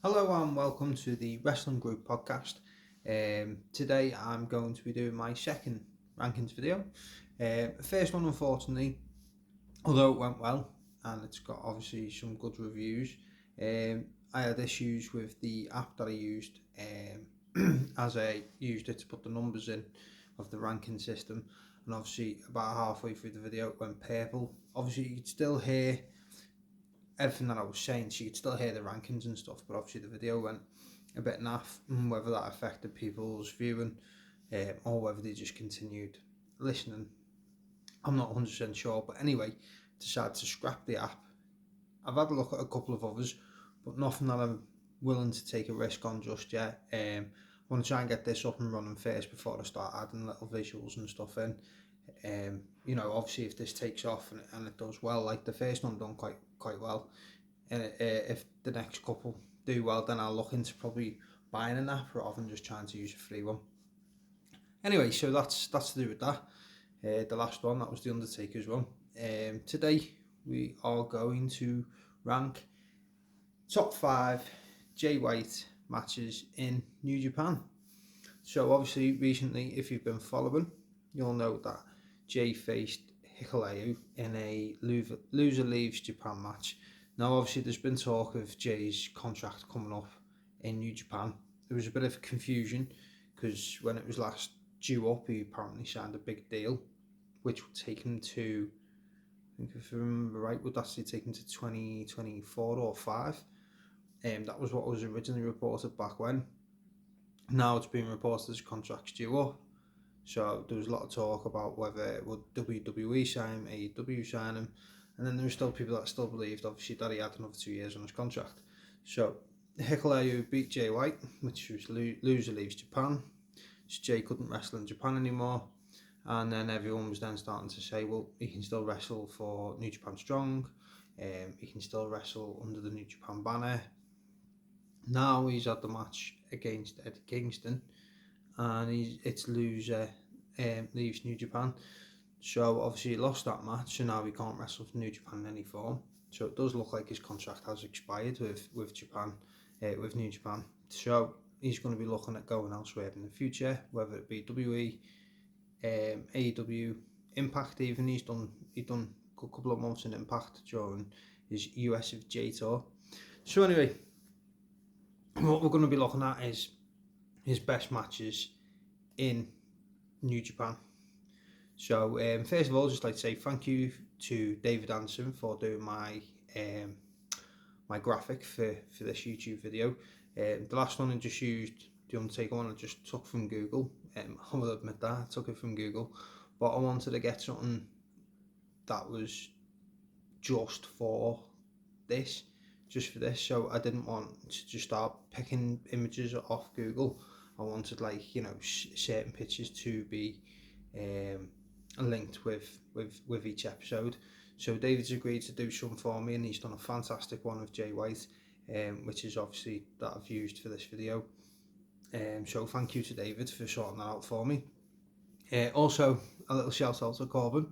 Hello and welcome to the Wrestling Group podcast. Today I'm going to be doing my second rankings video. First one, unfortunately, although it went well and it's got obviously some good reviews, I had issues with the app that I used as I used it to put the numbers in of the ranking system, and obviously about halfway through the video it went purple. Obviously you could still hear everything that I was saying, so you could still hear the rankings and stuff, but obviously the video went a bit naff, and whether that affected people's viewing or whether they just continued listening, I'm not 100% sure. But anyway, decided to scrap the app. I've had a look at a couple of others, but nothing that I'm willing to take a risk on just yet. I want to try and get this up and running first before I start adding little visuals and stuff in. Obviously if this takes off and it does well, like the first one done quite well, and if the next couple do well, then I'll look into probably buying an app rather than just trying to use a free one. Anyway, so that's to do with that. The last one, that was the Undertaker's one. Today we are going to rank top 5 Jay White matches in New Japan. So obviously recently, if you've been following, you'll know that Jay faced Hikuleo in a loser leaves Japan match. Now obviously there's been talk of Jay's contract coming up in New Japan. There was a bit of confusion because when it was last due up, he apparently signed a big deal, which would take him to, I think if I remember right, would actually take him to 2024 or 5. That was what was originally reported back when. Now it's been reported his contract's due up. So there was a lot of talk about whether would WWE sign him, AEW sign him, and then there were still people that still believed, obviously, that he had another 2 years on his contract. So Hikuleo beat Jay White, which was loser leaves Japan. So Jay couldn't wrestle in Japan anymore, and then everyone was then starting to say, well, he can still wrestle for New Japan Strong, he can still wrestle under the New Japan banner. Now he's had the match against Eddie Kingston, and it's loser leaves New Japan. So obviously he lost that match, so now he can't wrestle for New Japan in any form. So it does look like his contract has expired with Japan, with New Japan. So he's going to be looking at going elsewhere in the future, whether it be WWE, AEW, Impact. Even he's done a couple of months in Impact during his USFJ tour. So anyway, what we're going to be looking at is his best matches in New Japan. So first of all, just like to say thank you to David Anderson for doing my my graphic for this YouTube video. The last one I just used, the Undertaker one, I just took from Google. I will admit that, I took it from Google, but I wanted to get something that was just for this, so I didn't want to just start picking images off Google. I wanted, like, certain pictures to be linked with each episode. So David's agreed to do some for me, and he's done a fantastic one of Jay White, which is obviously that I've used for this video. So thank you to David for sorting that out for me. Also, a little shout out to Corbin.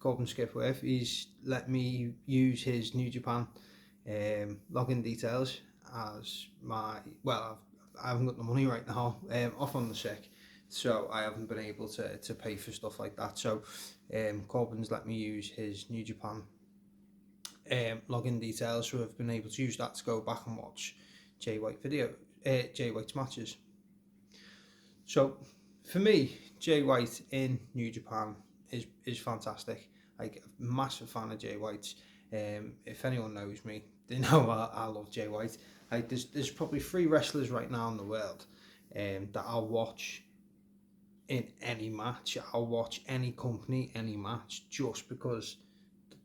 Corbin Skipworth, he's let me use his New Japan login details as my, I haven't got the money right now, off on the sick, so I haven't been able to pay for stuff like that. So Corbin's let me use his New Japan login details, so I've been able to use that to go back and watch Jay White's matches. So for me, Jay White in New Japan is fantastic. Like, a massive fan of Jay White. If anyone knows me, they know I love Jay White. Like, there's probably 3 wrestlers right now in the world that I'll watch in any match. I'll watch any company, any match, just because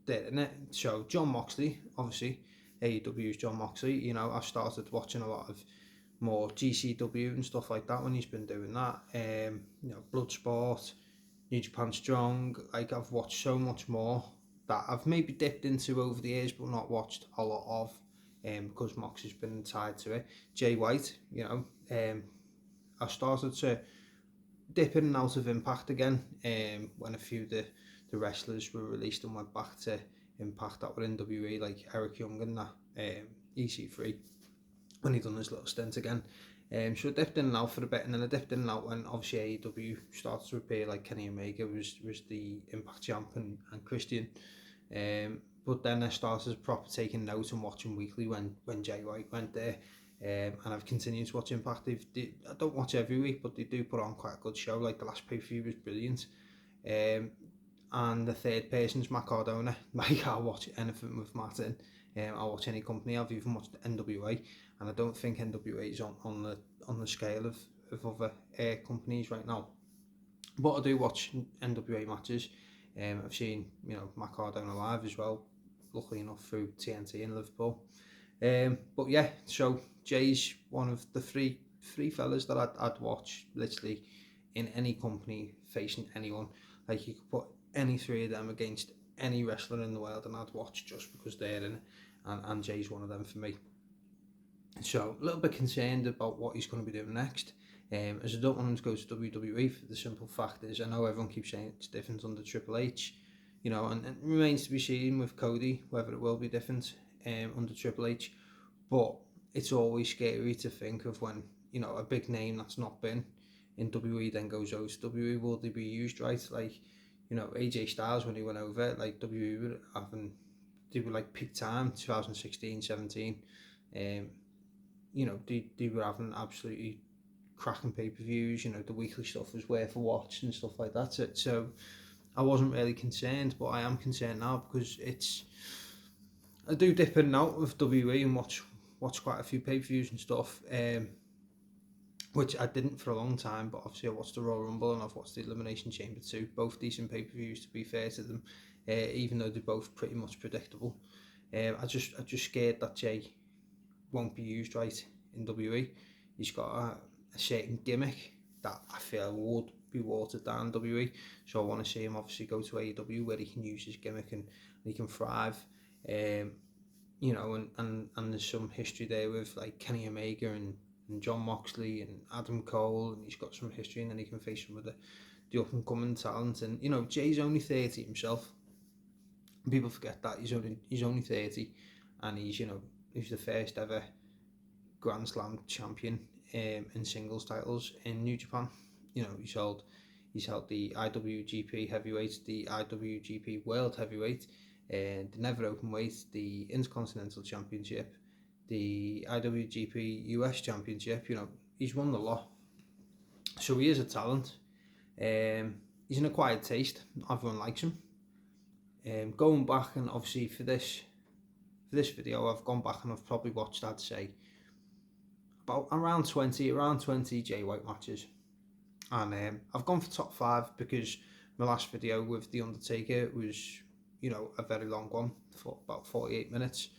they're in it. So John Moxley, obviously, AEW's John Moxley. I started watching a lot of more GCW and stuff like that when he's been doing that. Bloodsport, New Japan Strong. Like, I've watched so much more that I've maybe dipped into over the years, but not watched a lot of, because Moxley's been tied to it. Jay White, I started to dip in and out of Impact again, when a few of the wrestlers were released and went back to Impact that were in WWE, like Eric Young and that, EC3. when he done his little stint again. So I dipped in and out for a bit, and then I dipped in and out when obviously AEW started to appear, like Kenny Omega was the Impact champ and Christian. But then I started proper taking note and watching weekly when Jay White went there. And I've continued to watch Impact. I don't watch every week, but they do put on quite a good show. Like the last pay-per-view was brilliant. And the third person's Matt Cardona. Like, I'll watch anything with Matt in. I'll watch any company. I've even watched NWA, and I don't think NWA is on the scale of other companies right now. But I do watch NWA matches. I've seen Matt Cardona live as well, luckily enough through TNT in Liverpool. But yeah, so Jay's one of the three fellas that I'd watch literally in any company facing anyone. Like, you could put any three of them against any wrestler in the world and I'd watch just because they're in it, and Jay's one of them for me. So a little bit concerned about what he's going to be doing next, as I don't want him to go to WWE for the simple fact is I know everyone keeps saying it's different under Triple H, and it remains to be seen with Cody whether it will be different under Triple H, but it's always scary to think of when a big name that's not been in WWE then goes over to WWE. Will they be used right? Like, AJ Styles, when he went over, like, WWE were having, they were like peak time 2016 17. They were having absolutely cracking pay-per-views. The weekly stuff was worth a watch and stuff like that. So I wasn't really concerned, but I am concerned now because I do dip in and out of WWE and watch quite a few pay-per-views and stuff, which I didn't for a long time, but obviously I watched the Royal Rumble and I've watched the Elimination Chamber too, both decent pay-per-views to be fair to them, even though they're both pretty much predictable. I just scared that Jay won't be used right in WWE. He's got a certain gimmick that I feel would be watered down in WWE, so I want to see him obviously go to AEW where he can use his gimmick and he can thrive. And there's some history there with like Kenny Omega and John Moxley and Adam Cole, and he's got some history, and then he can face some of the up and coming talent. And Jay's only 30 himself. People forget that he's only 30, and he's the first ever Grand Slam champion in singles titles in New Japan. He's held the IWGP Heavyweight, the IWGP World Heavyweight, the Never Openweight, the Intercontinental Championship, the IWGP US Championship. He's won the lot, so he is a talent. He's an acquired taste. Everyone likes him. Going back, and obviously for this video, I've gone back and I've probably watched, I'd say, about around 20 Jay White matches, and I've gone for top 5 because my last video with The Undertaker was a very long one for about 48 minutes,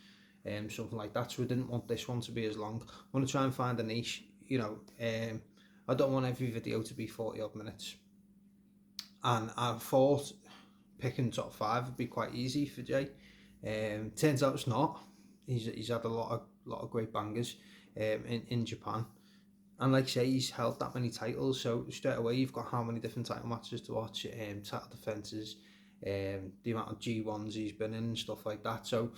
something like that, so I didn't want this one to be as long. I want to try and find a niche. I don't want every video to be 40 odd minutes, and I thought picking top 5 would be quite easy for Jay. Turns out it's not. He's had a lot of great bangers in Japan, and like I say, he's held that many titles, so straight away you've got how many different title matches to watch, title defences, the amount of G1s he's been in and stuff like that, so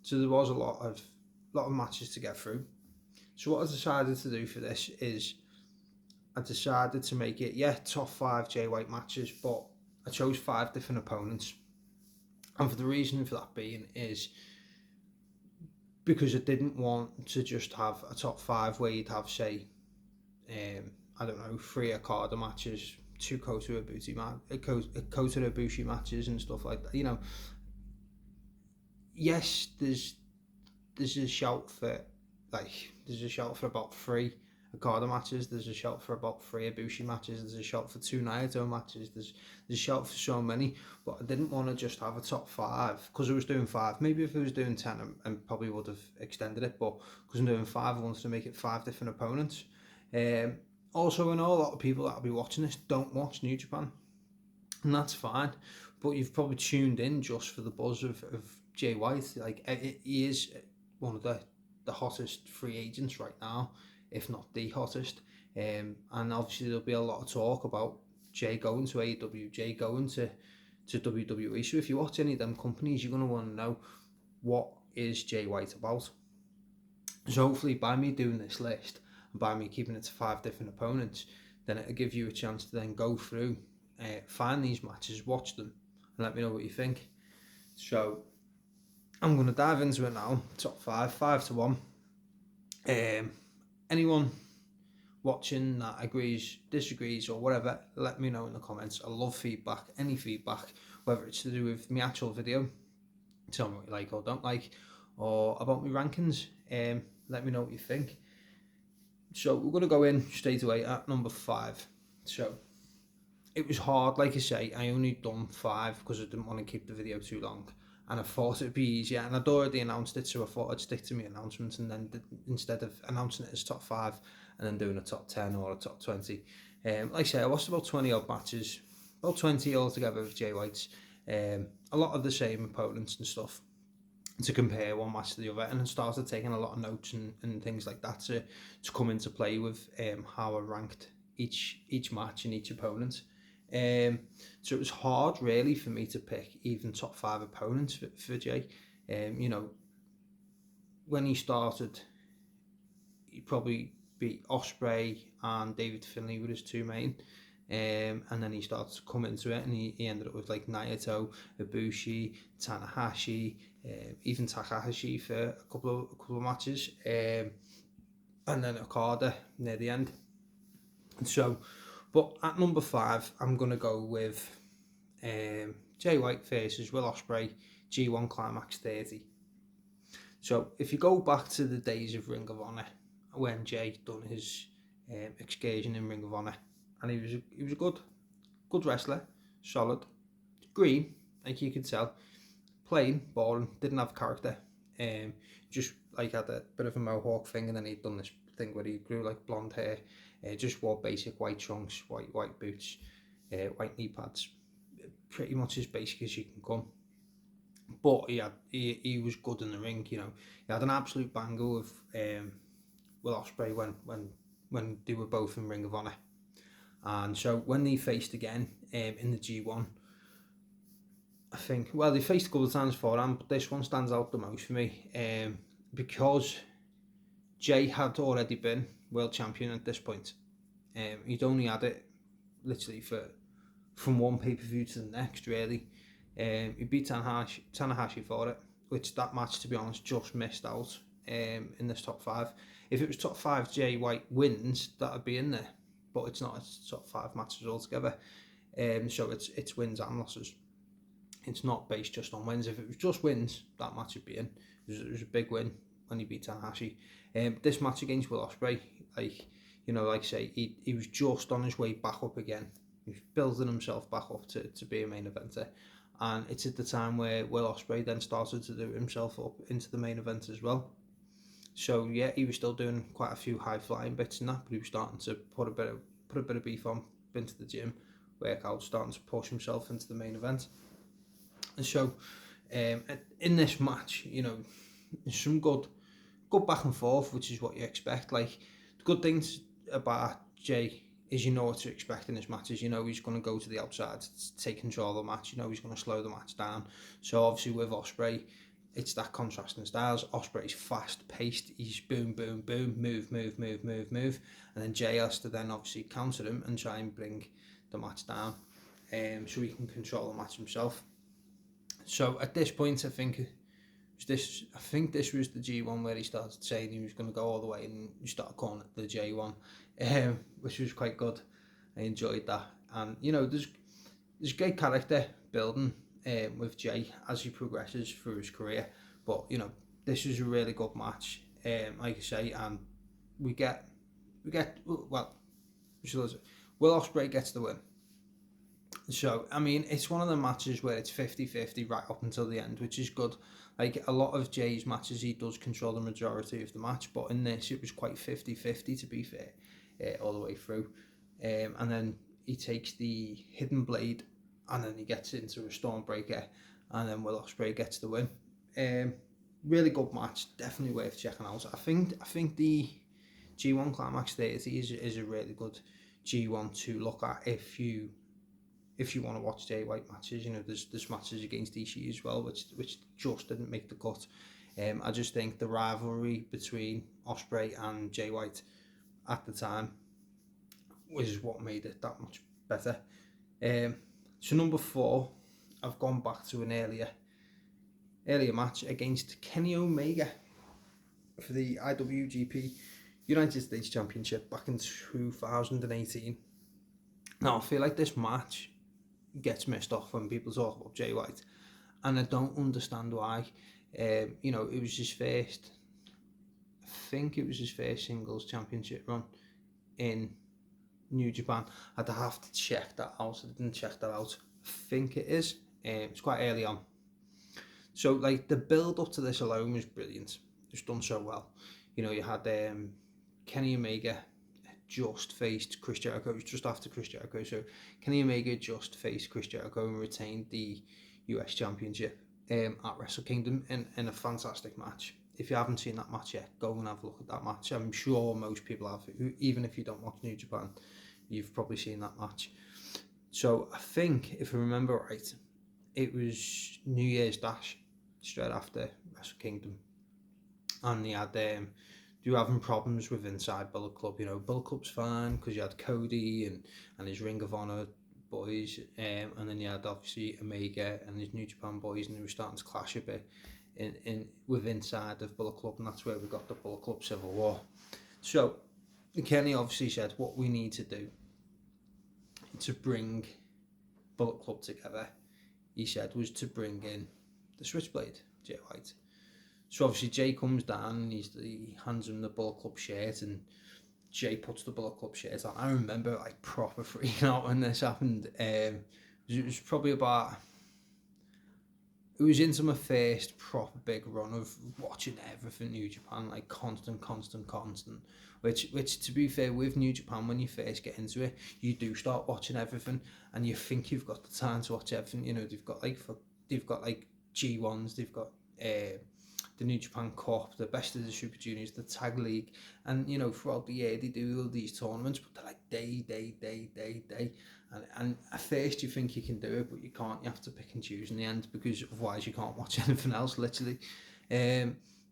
there was a lot of matches to get through. So what I decided to do for this is I decided to make it top 5 Jay White matches, but I chose 5 different opponents, and for the reason for that being is because I didn't want to just have a top 5 where you'd have, say, I don't know, 3 Okada matches, 2 Kota Ibushi matches and stuff like that. Yes, there's a shout for about 3 Okada matches, there's a shout for about 3 Ibushi matches, there's a shout for 2 Naito matches, there's a shout for so many, but I didn't want to just have a top 5 because I was doing 5. Maybe if I was doing 10 I probably would have extended it, but because I'm doing 5 I wanted to make it 5 different opponents. Also, I know a lot of people that will be watching this don't watch New Japan, and that's fine, but you've probably tuned in just for the buzz of Jay White. Like, he is one of the hottest free agents right now, if not the hottest, and obviously there'll be a lot of talk about Jay going to AEW, Jay going to WWE. So if you watch any of them companies, you're going to want to know, what is Jay White about? So hopefully by me doing this list and by me keeping it to 5 different opponents, then it'll give you a chance to then go through, find these matches, watch them, and let me know what you think. So I'm going to dive into it now. Top 5 to 1. Anyone watching that agrees, disagrees, or whatever, let me know in the comments. I love feedback, any feedback, whether it's to do with my actual video, tell me what you like or don't like, or about my rankings. Let me know what you think. So we're going to go in straight away at number 5. So it was hard, like I say, I only done 5 because I didn't want to keep the video too long, and I thought it'd be easier, and I'd already announced it, so I thought I'd stick to my announcements, and then instead of announcing it as top 5 and then doing a top 10 or a top 20, like I say, I watched about 20 odd matches, about 20 altogether with Jay White's, a lot of the same opponents and stuff, to compare one match to the other, and then started taking a lot of notes and things like that to come into play with how I ranked each match and each opponent. So it was hard really for me to pick even top 5 opponents for Jay. You know, when he started, he probably beat Ospreay and David Finlay with his 2 main. And then he started to come into it, and he ended up with like Naito, Ibushi, Tanahashi, even Takahashi for a couple of matches, and then Okada near the end. And so, but at number 5, I'm gonna go with Jay White versus Will Ospreay, G1 Climax 30. So if you go back to the days of Ring of Honor, when Jay done his excursion in Ring of Honor, and he was a good wrestler, solid, green, like you could tell, plain, boring, didn't have character, just like had a bit of a mohawk thing, and then he'd done this thing where he grew like blonde hair, just wore basic white trunks, white boots, white knee pads, pretty much as basic as you can come. But he was good in the ring, you know. He had an absolute banger with Will Ospreay when they were both in Ring of Honor. And so when they faced again in the G1, I think, well, they faced a couple of times beforehand, but this one stands out the most for me, because Jay had already been world champion at this point. He'd only had it literally from one pay-per-view to the next, really. He beat Tanahashi for it, which that match, to be honest, just missed out in this top 5. If it was top 5 Jay White wins, that would be in there, but it's not. It's top 5 matches altogether, so it's wins and losses. It's not based just on wins. If it was just wins, that match would be in. It was a big win when he beat Tanahashi. This match against Will Ospreay, like I say, he was just on his way back up again. He was building himself back up to be a main eventer, and it's at the time where Will Ospreay then started to do himself up into the main event as well. So yeah, he was still doing quite a few high flying bits and that, but he was starting to put a bit of beef on, been to the gym, work out, starting to push himself into the main event. And so in this match, some good back and forth, which is what you expect. Like, the good things about Jay is you know what to expect in his matches. You know he's going to go to the outside to take control of the match. You know he's going to slow the match down. So obviously with Ospreay, it's that contrasting styles. Ospreay's fast paced. He's boom, boom, boom, move, move, move, move, move, and then Jay has to then obviously counter him and try and bring the match down, so he can control the match himself. So at this point, I think this was the G1 where he started saying he was going to go all the way, and he started calling it the J1, which was quite good. I enjoyed that, and there's great character building with Jay as he progresses through his career. But this was a really good match, like I say, and we get well, Will Ospreay gets the win. So, I mean, it's one of the matches where it's 50-50 right up until the end, which is good. Like, a lot of Jay's matches, he does control the majority of the match, but in this, it was quite 50-50, to be fair, all the way through. And then he takes the Hidden Blade, and then he gets into a Stormbreaker, and then Will Ospreay gets the win. Really good match, definitely worth checking out. I think the G1 Climax 30 is a really good G1 to look at if you want to watch Jay White matches. There's matches against Ishii as well, which just didn't make the cut. I just think the rivalry between Ospreay and Jay White at the time was what made it that much better. So number 4, I've gone back to an earlier match against Kenny Omega for the IWGP United States Championship back in 2018. Now, I feel like this match gets missed off when people talk about Jay White, and I don't understand why. It was his first, I think it was his first singles championship run in New Japan. I'd have to check that out. I didn't check that out. I think it is. It's quite early on. So, like, the build up to this alone was brilliant. It's done so well. You had Kenny Omega just faced Chris Jericho. It was just after Chris Jericho. So, Kenny Omega just faced Chris Jericho and retained the US Championship at Wrestle Kingdom in a fantastic match. If you haven't seen that match yet, go and have a look at that match. I'm sure most people have. Even if you don't watch New Japan, you've probably seen that match. So, I think, if I remember right, it was New Year's Dash straight after Wrestle Kingdom, and they had they were having problems with inside Bullet Club. Bullet Club's fine because you had Cody and his Ring of Honor boys, and then you had obviously Omega and his New Japan boys, and they were starting to clash a bit with inside of Bullet Club, and that's where we got the Bullet Club Civil War. So Kenny obviously said what we need to do to bring Bullet Club together, he said, was to bring in the Switchblade, Jay White. So obviously Jay comes down and he hands him the Bullet Club shirt, and Jay puts the Bullet Club shirt on. I remember like proper freaking out when this happened. It was probably about, it was into my first proper big run of watching everything New Japan, like constant. Which to be fair, with New Japan, when you first get into it, you do start watching everything, and you think you've got the time to watch everything. They've got like G1s, they've got the New Japan Cup, the Best of the Super Juniors, the Tag League, and throughout the year they do all these tournaments, but they're like day, and at first you think you can do it, but you can't. You have to pick and choose in the end, because otherwise you can't watch anything else, literally.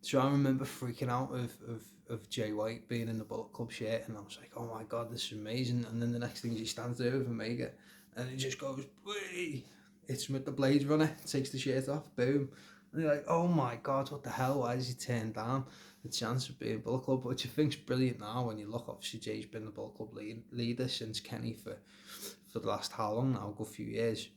So I remember freaking out of Jay White being in the Bullet Club shirt, and I was like, oh my god, this is amazing. And then the next thing is he stands there with Omega, and he just goes, whee! Hits him with the Blade Runner, takes the shirt off, boom. And you're like, oh my god, what the hell? Why does he turn down the chance of being Bullet Club? Which I think's brilliant now when you look. Obviously, Jay's been the Bullet Club leader since Kenny for the last how long now? A good few years.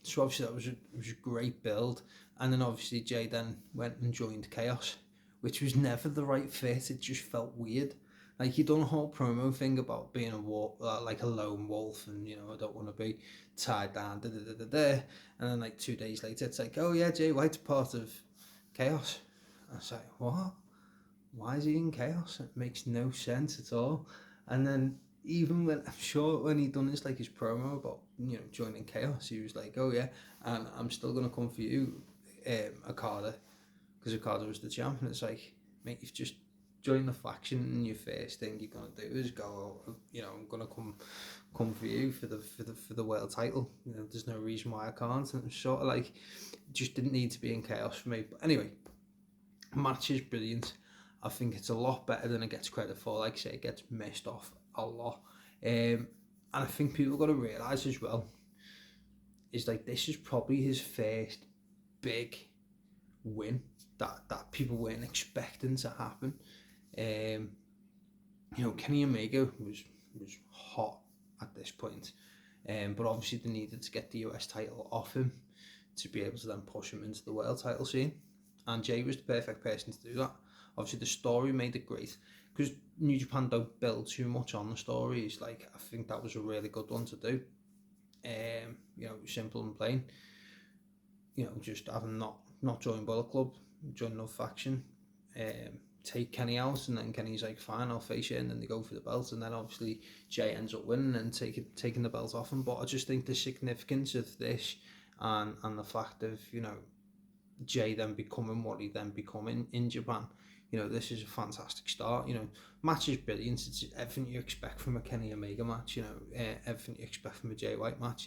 So obviously that was a great build. And then obviously Jay then went and joined Chaos, which was never the right fit. It just felt weird. Like, he done a whole promo thing about being like a lone wolf, and I don't want to be tied down, and then like 2 days later it's like, oh yeah, Jay White's part of Chaos. I was like, what? Why is he in Chaos? It makes no sense at all. And then even when he done his promo about joining Chaos, he was like, oh yeah, and I'm still gonna come for you, Okada, because Okada was the champ. And it's like, mate, you've just joined the faction, and your first thing you're gonna do is go, I'm gonna come for you for the world title. There's no reason why I can't. And it was sort of like, just didn't need to be in Chaos for me. But anyway, match is brilliant. I think it's a lot better than it gets credit for. Like I say, it gets missed off a lot. And I think people got to realise as well, is like, this is probably his first big win that people weren't expecting to happen. Kenny Omega was hot at this point, but obviously they needed to get the US title off him to be able to then push him into the world title scene, and Jay was the perfect person to do that. Obviously the story made it great, because New Japan don't build too much on the stories. Like, I think that was a really good one to do. Simple and plain. Just having not join Bullet Club, join no faction, take Kenny out, and then Kenny's like, fine, I'll face you, and then they go for the belt, and then obviously Jay ends up winning and taking the belt off him. But I just think the significance of this, and the fact of Jay then becoming what he then become in Japan, this is a fantastic start. Match is brilliant. It's everything you expect from a Kenny Omega match. Everything you expect from a Jay White match.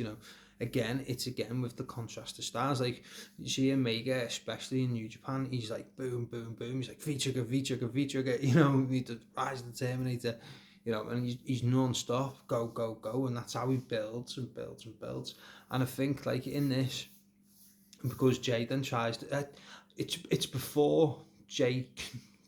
again, it's again with the contrast of stars. Like, you see Omega, especially in New Japan, he's like boom, boom, boom. He's like V-trigger, V-trigger, V-trigger. You know, he did Rise of the Terminator. You know, and he's non-stop, go, go, go, and that's how he builds and builds and builds. And I think, like, in this, because Jay then tries to, it's before Jay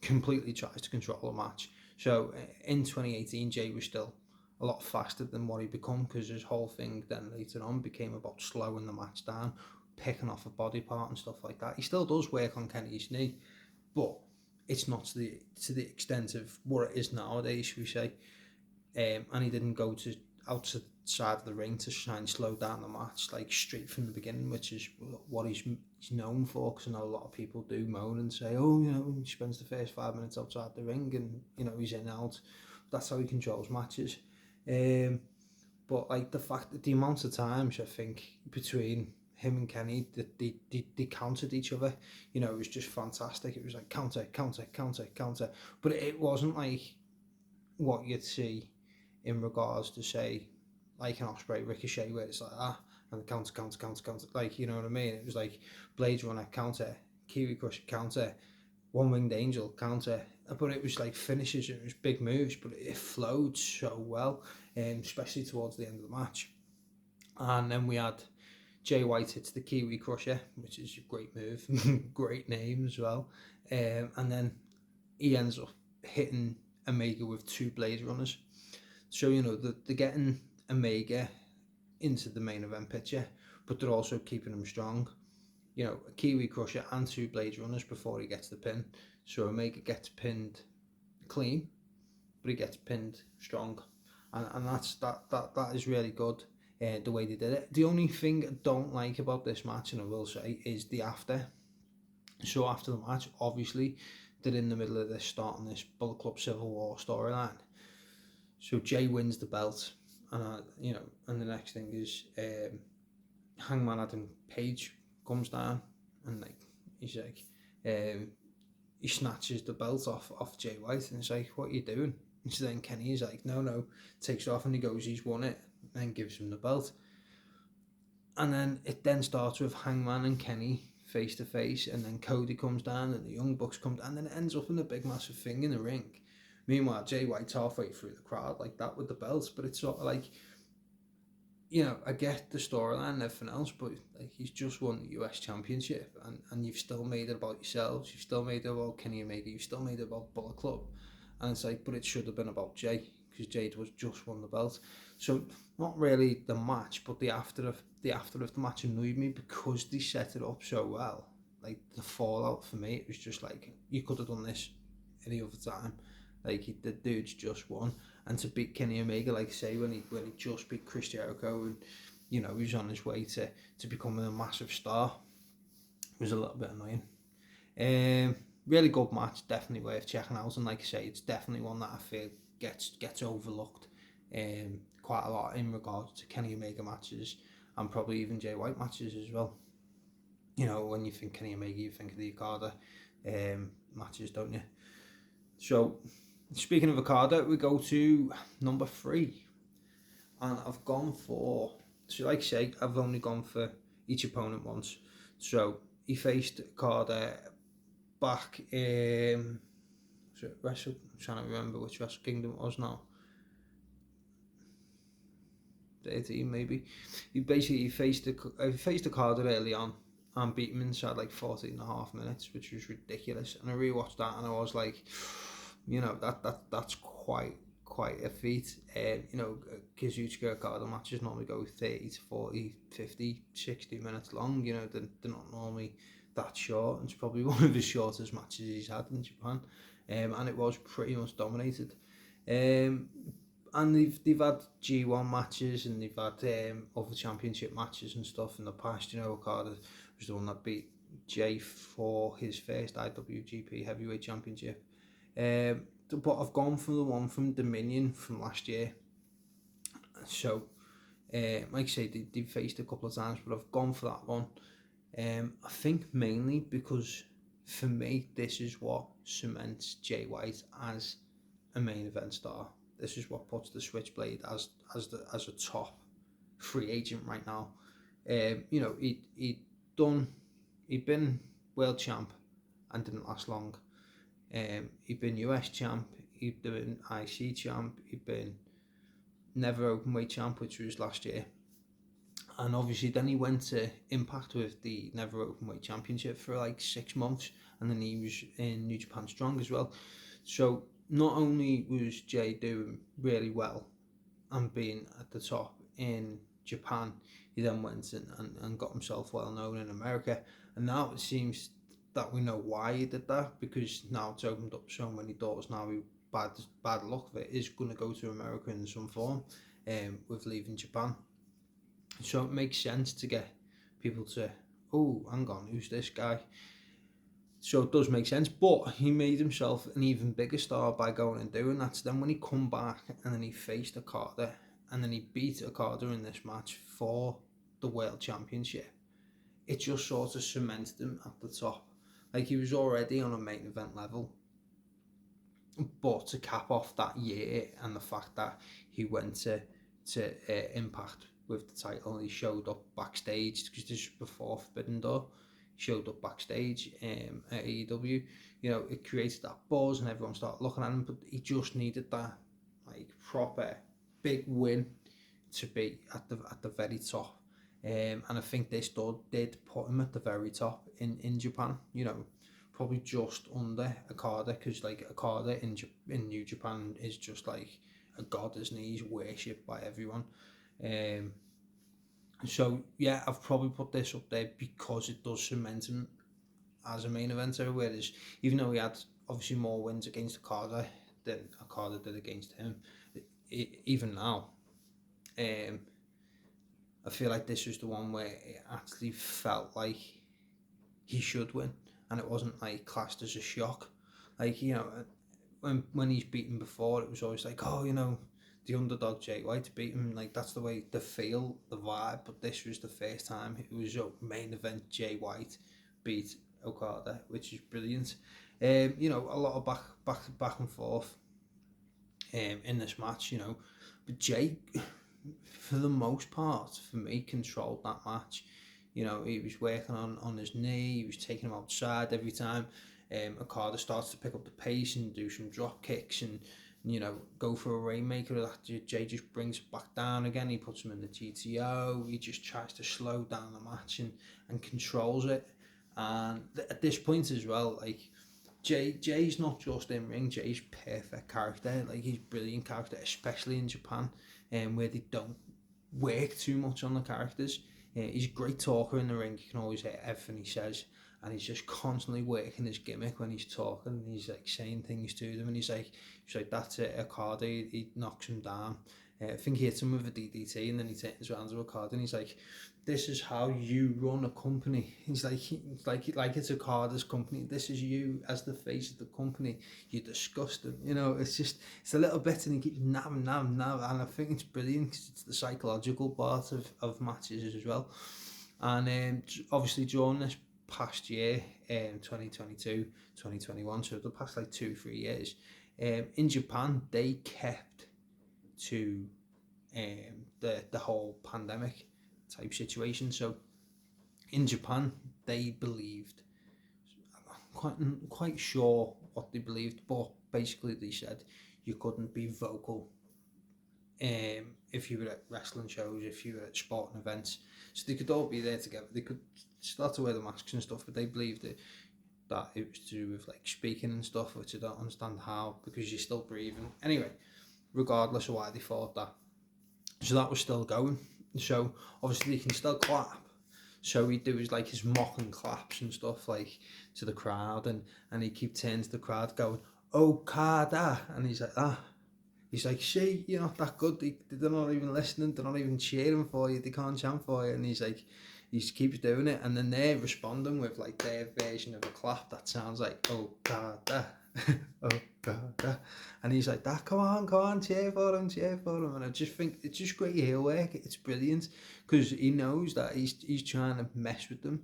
completely tries to control the match. So in 2018, Jay was still a lot faster than what he become, because his whole thing then later on became about slowing the match down, picking off a body part and stuff like that. He still does work on Kenny's knee, but it's not to the extent of what it is nowadays, should we say. And he didn't go to outside of the ring to try and slow down the match, like, straight from the beginning, which is what he's known for. Because I know a lot of people do moan and say, oh, you know, he spends the first 5 minutes outside the ring and, you know, he's in and out. That's how he controls matches. But, like, the fact that the amount of times, I think, between him and Kenny, that they countered each other, you know, it was just fantastic. It was like counter, counter, counter, counter. But it wasn't like what you'd see in regards to, say, like an Osprey Ricochet, where it's like and counter, counter, counter, counter, like, you know what I mean? It was like Blade Runner counter, Kiwi Crusher counter, One Winged Angel counter, but it was like finishes, and it was big moves, but it flowed so well, especially towards the end of the match. And then we had Jay White hits the Kiwi Crusher, which is a great move, great name as well, and then he ends up hitting Omega with two Blade Runners. So, you know, they're getting Omega into the main event picture, but they're also keeping him strong. You know, a Kiwi Crusher and two Blade Runners before he gets the pin. So Omega gets pinned clean, but he gets pinned strong. And that is really good, the way they did it. The only thing I don't like about this match, and I will say, is the after. So after the match, obviously, they're in the middle of this, starting this Bullet Club Civil War storyline. So Jay wins the belt, and you know, and the next thing is Hangman Adam Page comes down, and like he's like, he snatches the belt off Jay White, and it's like, what are you doing? And so then Kenny's like, no, takes it off, and he goes, he's won it, and then gives him the belt. And then it then starts with Hangman and Kenny face to face, and then Cody comes down, and the Young Bucks come down, and then it ends up in a big massive thing in the ring. Meanwhile, Jay White's halfway through the crowd like that with the belts, but it's sort of like, you know, I get the storyline and everything else, but like, he's just won the US Championship, and you've still made it about yourselves, you've still made it about Kenny Omega, you've still made it about Bullet Club, and it's like, but it should have been about Jay, because Jay was just won the belt. So not really the match, but the after of the match annoyed me, because they set it up so well. Like, the fallout for me, it was just like, you could have done this any other time. Like, the dude's just won, and to beat Kenny Omega, like, say, when he just beat Chris Jericho, and, you know, he's on his way to becoming a massive star, was a little bit annoying. Really good match, definitely worth checking out, and like I say, it's definitely one that I feel gets overlooked quite a lot in regards to Kenny Omega matches, and probably even Jay White matches as well. You know, when you think Kenny Omega, you think of the Okada matches, don't you? So, speaking of Okada, we go to number 3. And I've gone for, so like I say, I've only gone for each opponent once. So, he faced Okada back in, I'm trying to remember which Wrestle Kingdom it was now. 13 maybe. He faced Okada early on and beat him inside like 14.5 minutes, which was ridiculous. And I rewatched that, and I was like, you know, that's quite a feat. You know, Kazuchika Okada matches normally go 30 to 40, 50, 60 minutes long. You know, they're not normally that short. It's probably one of the shortest matches he's had in Japan, and it was pretty much dominated. And they've had G1 matches, and they've had other championship matches and stuff in the past. You know, Okada was the one that beat Jay for his first IWGP Heavyweight Championship. But I've gone for the one from Dominion from last year. So, like I say, they faced a couple of times, but I've gone for that one. I think mainly because, for me, this is what cements Jay White as a main event star. This is what puts the Switchblade as a top free agent right now. He'd been world champ and didn't last long. He'd been US champ, he'd been IC champ, he'd been never openweight champ, which was last year. And obviously then he went to Impact with the never openweight championship for like 6 months, and then he was in New Japan Strong as well. So not only was Jay doing really well and being at the top in Japan, he then went and got himself well known in America. And now it seems that we know why he did that, because now it's opened up so many doors. Now bad luck of it is going to go to America in some form, with leaving Japan. So it makes sense to get people to, oh, hang on, who's this guy? So it does make sense, but he made himself an even bigger star by going and doing that. So then when he come back and then he faced Okada and then he beat Okada in this match for the World Championship, it just sort of cemented him at the top. Like, he was already on a main event level, but to cap off that year and the fact that he went to Impact with the title, he showed up backstage, because this was before Forbidden Door. He showed up backstage at AEW. You know, it created that buzz and everyone started looking at him, but he just needed that like proper big win to be at the very top. And I think this did put him at the very top in Japan. You know, probably just under Okada, because like Okada in New Japan is just like a god, isn't he? He's worshipped by everyone. So yeah, I've probably put this up there because it does cement him as a main eventer, whereas even though he had obviously more wins against Okada than Okada did against him, even now, I feel like this was the one where it actually felt like he should win, and it wasn't like classed as a shock. Like, you know, when he's beaten before, it was always like, oh, you know, the underdog Jay White beat him, like that's the way the feel, the vibe. But this was the first time it was a main event Jay White beat Okada, which is brilliant. You know, a lot of back and forth in this match, you know, but Jay, for the most part, for me, controlled that match. You know, he was working on his knee, he was taking him outside every time. Okada starts to pick up the pace and do some drop kicks and, you know, go for a rainmaker. That Jay just brings it back down again. He puts him in the GTO. He just tries to slow down the match and controls it. And at this point as well, like, Jay's not just in ring. Jay's perfect character. Like, he's brilliant character, especially in Japan, where they don't work too much on the characters. He's a great talker in the ring. You can always hear everything he says, and he's just constantly working his gimmick when he's talking. And he's like saying things to them, and he's like that's it. Okada, he knocks him down. I think he hits him with a DDT, and then he turns around to Okada, and he's like, "This is how you run a company." He's like it's Okada's company. This is you as the face of the company. You're disgusting. You know, it's a little bit, and he keeps nabbing, and I think it's brilliant because it's the psychological part of matches as well. And obviously during this past year, 2022, 2021, so the past like 2-3 years, in Japan they kept to the whole pandemic type situation. So in Japan they believed, I'm quite sure what they believed, but basically they said you couldn't be vocal if you were at wrestling shows, if you were at sporting events. So they could all be there together. They could start to wear the masks and stuff, but they believed that it was to do with like speaking and stuff, which I don't understand how, because you're still breathing. Anyway, regardless of why they thought that. So that was still going. So obviously they can still clap. So he'd do his mocking claps and stuff like to the crowd, and he keep turning to the crowd going, Okada, and he's like, he's like, see, you're not that good. They're not even listening. They're not even cheering for you. They can't chant for you. And he's like, he just keeps doing it. And then they're responding with like their version of a clap that sounds like, Okada, Okada. And he's like, come on, cheer for him. And I just think it's just great heel work. It's brilliant because he knows that he's trying to mess with them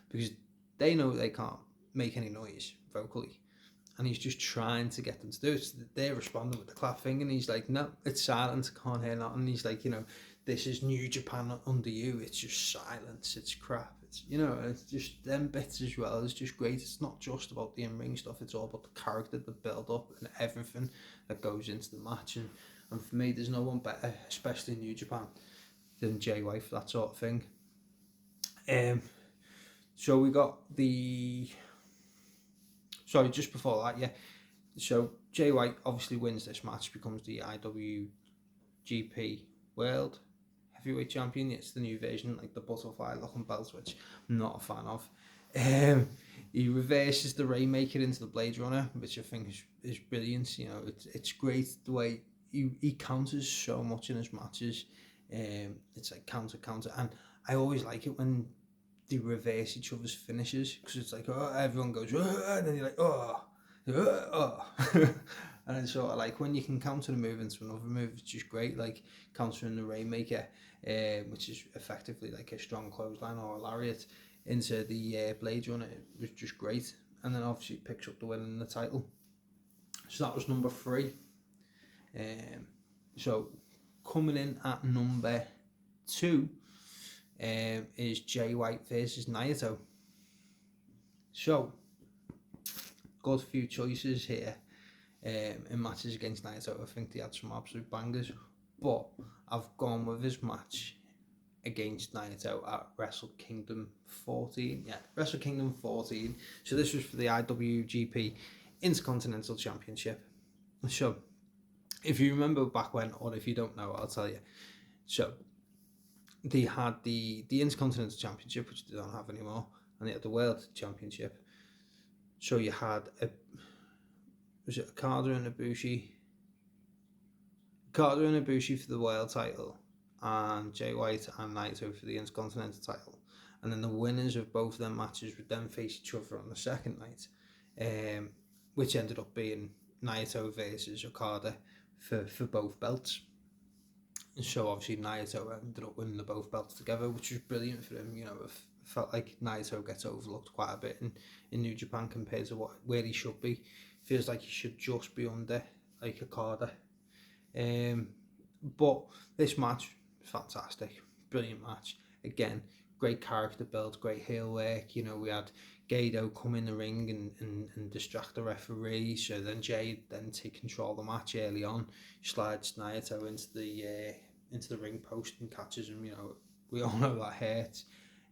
because they know they can't make any noise vocally. And he's just trying to get them to do it. So they're responding with the clap thing, and he's like, no, it's silent, can't hear nothing. And he's like, you know, this is New Japan under you. It's just silence. It's crap. It's, you know, it's just them bits as well. It's just great. It's not just about the in-ring stuff. It's all about the character, the build-up, and everything that goes into the match. And for me, there's no one better, especially in New Japan, than Jay White for that sort of thing. So we got the... Sorry, just before that, yeah. So Jay White obviously wins this match, becomes the IWGP World Heavyweight Champion. It's the new version, like the butterfly looking belt, which I'm not a fan of. He reverses the Rainmaker into the Blade Runner, which I think is brilliant. You know, it's great the way he counters so much in his matches. It's like counter, and I always like it when they reverse each other's finishes, because it's like, oh, everyone goes, oh, and then you're like, oh. And it's sort of like when you can counter the move into another move, it's just great, like countering the Rainmaker, which is effectively like a strong clothesline or a lariat, into the Blade Runner. It was just great. And then obviously picks up the win in the title. So that was number 3. So coming in at number 2 is Jay White versus Naito. So got a few choices here in matches against Naito. I think they had some absolute bangers, but I've gone with his match against Naito at Wrestle Kingdom 14. Yeah, Wrestle Kingdom 14. So this was for the IWGP Intercontinental Championship. So if you remember back when, or if you don't know, I'll tell you. So they had the Intercontinental Championship, which they don't have anymore, and they had the World Championship. So you had was it Okada and Ibushi? Okada and Ibushi for the world title, and Jay White and Naito for the Intercontinental title. And then the winners of both of them matches would then face each other on the second night, which ended up being Naito versus Okada for both belts. So obviously Naito ended up winning the both belts together, which was brilliant for him. You know, I felt like Naito gets overlooked quite a bit in New Japan compared to where he should be. Feels like he should just be under like Okada. But this match, fantastic, brilliant match. Again, great character build, great heel work. You know, we had Gedo come in the ring and distract the referee. So then Jay then take control of the match early on. Slides Naito into the ring post and catches him. You know, we all know that hurts.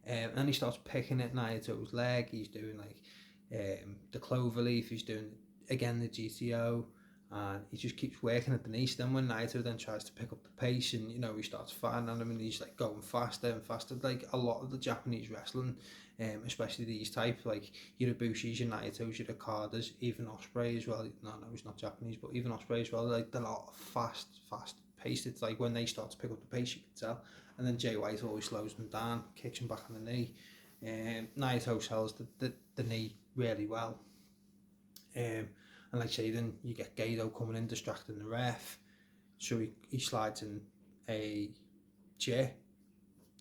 And then he starts picking at Naito's leg. He's doing like the cloverleaf. He's doing again the GTO. And he just keeps working at the knees. Then when Naito then tries to pick up the pace, and you know, he starts firing at him, and he's like going faster and faster. Like a lot of the Japanese wrestling, especially these types, like your Ibushi's, your Naitos, your Okadas, even Ospreay as well. No, he's not Japanese, but even Ospreay as well. Like they're not fast paced. It's like when they start to pick up the pace, you can tell. And then Jay White always slows them down, kicks him back on the knee. Naito sells the knee really well. And like I say, then you get Gedo coming in, distracting the ref. So he slides in a chair,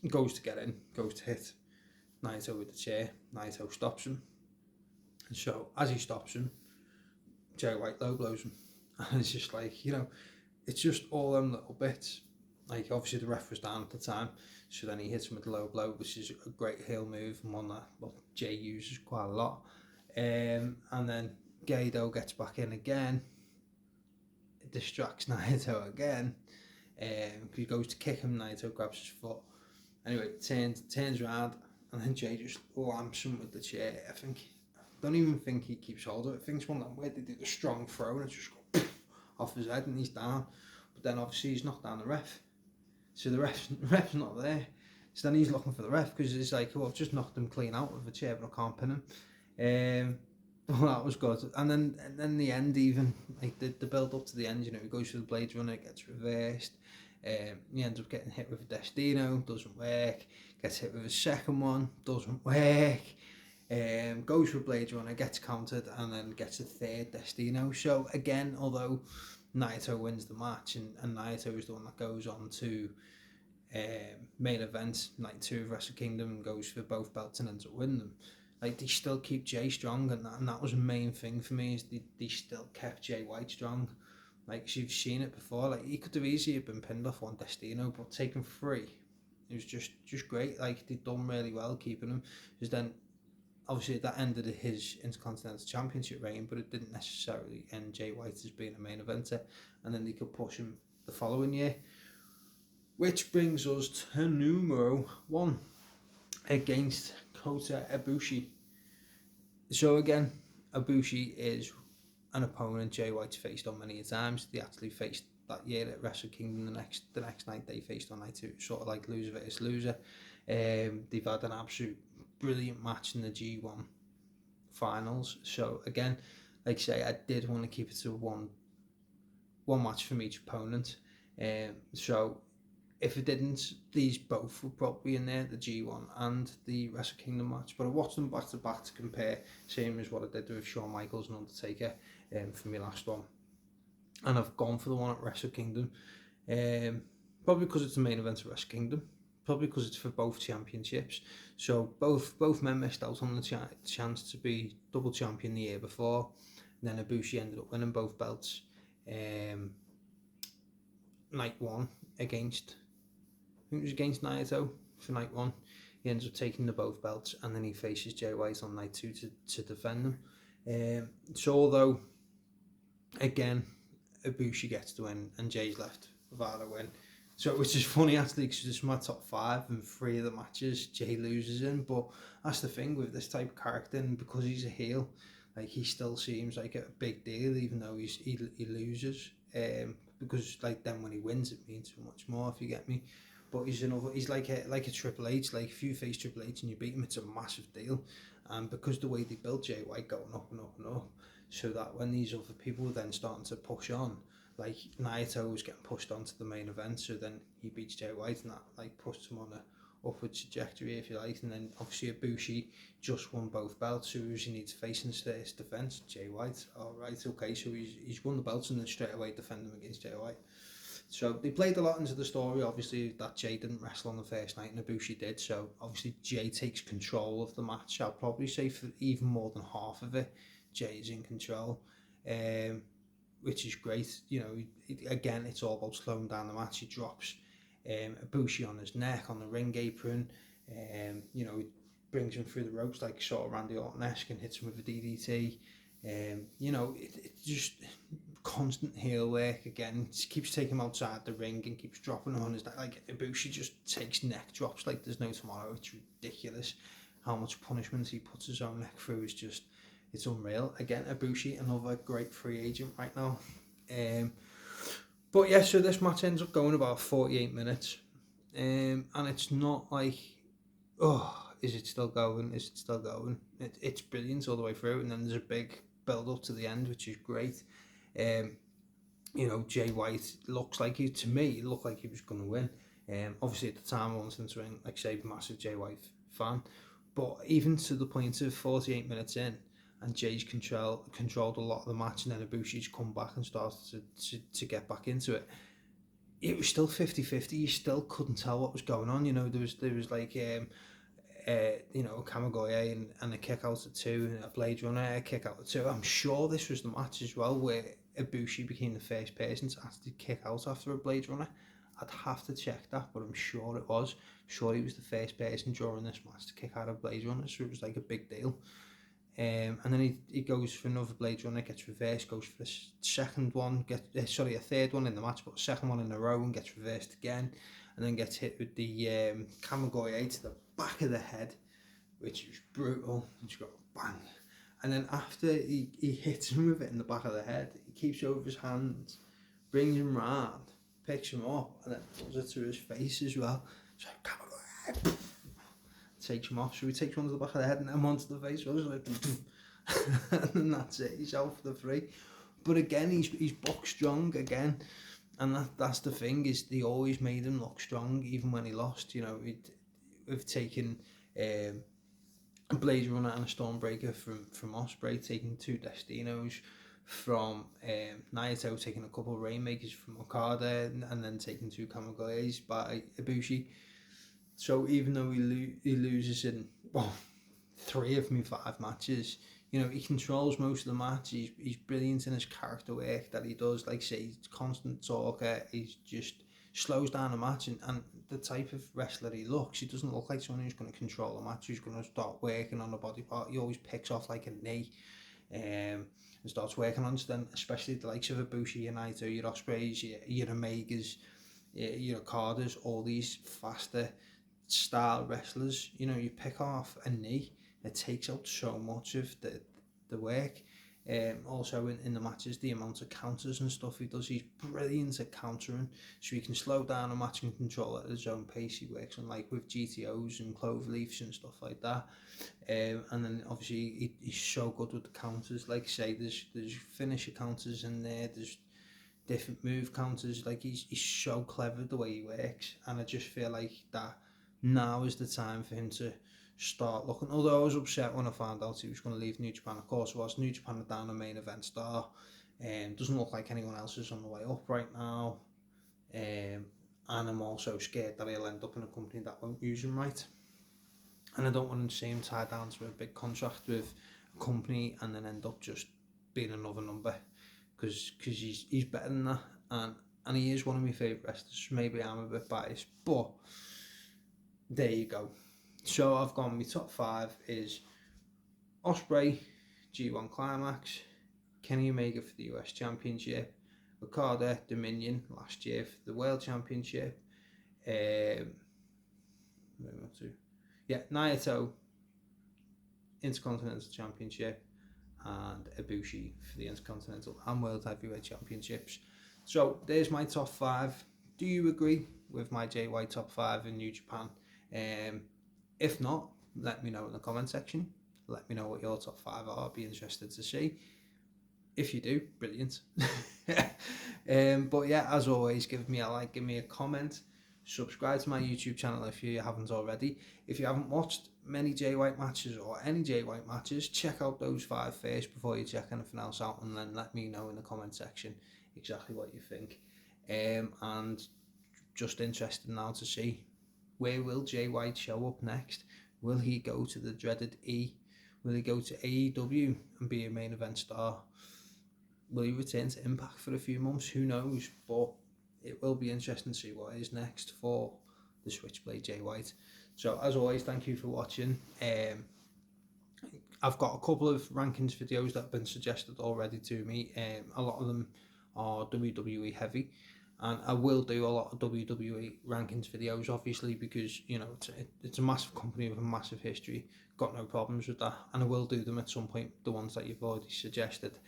goes to get in, goes to hit Naito with the chair. Naito stops him. And so as he stops him, Jay White low blows him. And it's just like, you know, it's just all them little bits. Like obviously the ref was down at the time, so then he hits him with a low blow, which is a great heel move and one that Jay uses quite a lot. And then Gedo gets back in again, distracts Naito again, he goes to kick him, Naito grabs his foot. Anyway, turns around, and then Jay just lamps him with the chair. Don't even think he keeps hold of it. I think it's one that where they do the strong throw and it just goes off his head and he's down. But then obviously he's knocked down the ref. So the ref's not there. So then he's looking for the ref because he's like, oh, I've just knocked him clean out with a chair, but I can't pin him. Well, that was good. And then the end, even like the build up to the end, you know, he goes for the Blade Runner, gets reversed. He ends up getting hit with a Destino, doesn't work. Gets hit with a second one, doesn't work. Goes for Blade Runner, gets countered, and then gets a third Destino. So again, although Naito wins the match, and Naito is the one that goes on to main event night 2 of Wrestle Kingdom and goes for both belts and ends up winning them. Like they still keep Jay strong, and that was the main thing for me, is they still kept Jay White strong. Like, you've seen it before. Like, he could have easily been pinned off one Destino, but taking 3, it was just great. Like, they'd done really well keeping him. Because then, obviously, that ended his Intercontinental Championship reign, but it didn't necessarily end Jay White as being a main eventer. And then they could push him the following year. Which brings us to numero 1 against Kota Ibushi. So again, Ibushi is an opponent Jay White's faced on many times. They actually faced that year at Wrestle Kingdom. The next night they faced on night 2, sort of like loser versus loser. They've had an absolute brilliant match in the G1 finals. So again, like I say, I did want to keep it to one match from each opponent. So if it didn't, these both were probably in there, the G1 and the Wrestle Kingdom match. But I watched them back to back to compare, same as what I did with Shawn Michaels and Undertaker for my last one. And I've gone for the one at Wrestle Kingdom. Probably because it's the main event of Wrestle Kingdom. Probably because it's for both championships. So both men missed out on the chance to be double champion the year before. And then Ibushi ended up winning both belts. Night 1 against... I think it was against Naito for night 1. He ends up taking the both belts, and then he faces Jay White on night 2 to defend them. So although, again, Ibushi gets the win and Jay's left without a win. So which is funny actually, because it's my top 5 and 3 of the matches Jay loses in. But that's the thing with this type of character, and because he's a heel, like, he still seems like a big deal even though he loses. Because like then when he wins it means so much more, if you get me. But he's like a Triple H. Like, if you face Triple H and you beat him, it's a massive deal. And because the way they built Jay White going up and up and up, so that when these other people were then starting to push on, like Naito was getting pushed onto the main event, so then he beats Jay White, and that like pushed him on a upward trajectory, if you like. And then obviously Ibushi just won both belts, so who's he needs facing his defence? Jay White. All right, okay, so he's won the belts and then straight away defend them against Jay White. So they played a lot into the story, obviously, that Jay didn't wrestle on the first night and Ibushi did. So obviously Jay takes control of the match. I'll probably say for even more than half of it, Jay's in control, which is great. You know, again, it's all about slowing down the match. He drops Ibushi on his neck, on the ring apron. You know, he brings him through the ropes like sort of Randy Orton-esque and hits him with a DDT. You know, it just constant heel work again. Just keeps taking him outside the ring and keeps dropping him on his neck. Like, Ibushi just takes neck drops like there's no tomorrow. It's ridiculous how much punishment he puts his own neck through. Is just, it's unreal. Again, Ibushi, another great free agent right now. But yeah, so this match ends up going about 48 minutes. And it's not like, oh, is it still going? Is it still going? It's brilliant all the way through. And then there's a big build up to the end, which is great. You know, Jay White looks like he looked like he was going to win. Obviously at the time I wasn't entering, like I say, massive Jay White fan. But even to the point of 48 minutes in, and Jay's controlled a lot of the match, and then Ibushi's come back and started to get back into it. It was still 50-50. You still couldn't tell what was going on. You know, there was like you know, a Kamigoye and a kick out at 2, and a Blade Runner, a kick out at 2. I'm sure this was the match as well where Ibushi became the first person to actually kick out after a Blade Runner. I'd have to check that, but I'm sure it was. I'm sure he was the first person during this match to kick out a Blade Runner, so it was like a big deal. And then he goes for another Blade Runner, gets reversed, goes for the second one, a third one in the match, but a second one in a row, and gets reversed again, and then gets hit with the Kamigoye to the back of the head, which was brutal. And just got bang. And then after he hits him with it in the back of the head, he keeps over his hands, brings him round, picks him up, and then does it to his face as well. It's like, Kamigoye! Takes him off, so he takes one to the back of the head and then one to the face. So like, and then that's it. He's out for the 3. But again, he's booked strong again, and that's the thing, is they always made him look strong even when he lost. You know, we've taken a Blade Runner and a Stormbreaker from Ospreay, taking 2 Destinos from Naito, taking a couple of Rainmakers from Okada, and then taking 2 Kamigoyes by Ibushi. So even though he loses in 3 of me 5 matches, he controls most of the match. He's brilliant in his character work that he does. Like say, he's a constant talker. He's just slows down a match, and the type of wrestler he looks, he doesn't look like someone who's going to control a match, who's going to start working on a body part. He always picks off like a knee, and starts working on them, especially the likes of a Bushi, your Naito, your Ospreys, your Omegas, your Okada's, all these faster style wrestlers. You pick off a knee, it takes out so much of the work. Also in the matches, the amount of counters and stuff he does, he's brilliant at countering, so he can slow down a match and control it at his own pace. He works on like with GTOs and cloverleafs and stuff like that. And then obviously he's so good with the counters. Like say, there's finisher counters in there, there's different move counters. Like he's so clever the way he works, and I just feel like that now is the time for him to start looking. Although I was upset when I found out he was going to leave New Japan. Of course, New Japan are down a main event star, and doesn't look like anyone else is on the way up right now. And I'm also scared that he'll end up in a company that won't use him right. And I don't want to see him tied down to a big contract with a company and then end up just being another number, because he's better than that, and he is one of my favourite wrestlers. Maybe I'm a bit biased, but there you go. So I've gone, my top 5 is Ospreay, G1 Climax, Kenny Omega for the US Championship, Okada, Dominion last year for the World Championship, Naito, Intercontinental Championship, and Ibushi for the Intercontinental and World Heavyweight Championships. So there's my top 5. Do you agree with my JY top 5 in New Japan? If not, let me know in the comment section. Let me know what your top 5 are. I'll be interested to see. If you do, brilliant. But yeah, as always, give me a like, give me a comment. Subscribe to my YouTube channel if you haven't already. If you haven't watched many Jay White matches or any Jay White matches, check out those 5 first before you check anything else out, and then let me know in the comment section exactly what you think. And just interested now to see, where will Jay White show up next? Will he go to the dreaded E? Will he go to AEW and be a main event star? Will he return to Impact for a few months? Who knows? But it will be interesting to see what is next for the Switchblade Jay White. So as always, thank you for watching. I've got a couple of rankings videos that have been suggested already to me. A lot of them are WWE heavy, and I will do a lot of WWE rankings videos, obviously, because it's a massive company with a massive history. Got no problems with that, and I will do them at some point, the ones that you've already suggested.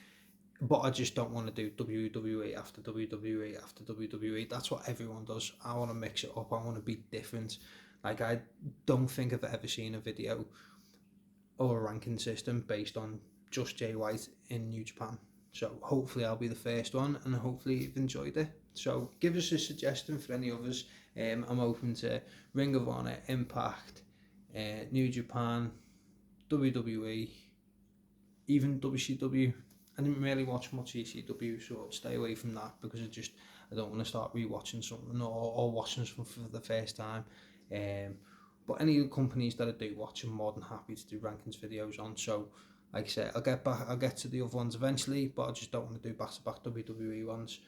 But I just don't want to do WWE after WWE after WWE. That's what everyone does. I want to mix it up. I want to be different. Like, I don't think I've ever seen a video or a ranking system based on just Jay White in New Japan. So hopefully I'll be the first one, and hopefully you've enjoyed it. So give us a suggestion for any others. I'm open to Ring of Honor, Impact, New Japan, WWE, even WCW. I didn't really watch much ECW, so I'll stay away from that, because I don't want to start rewatching something or watching something for the first time. But any of the companies that I do watch, I'm more than happy to do rankings videos on. So like I said, I'll get to the other ones eventually, but I just don't want to do back-to-back WWE ones.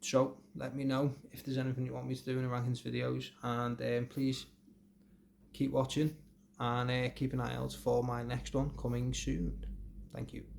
So let me know if there's anything you want me to do in the rankings videos, and please keep watching, and keep an eye out for my next one coming soon. Thank you.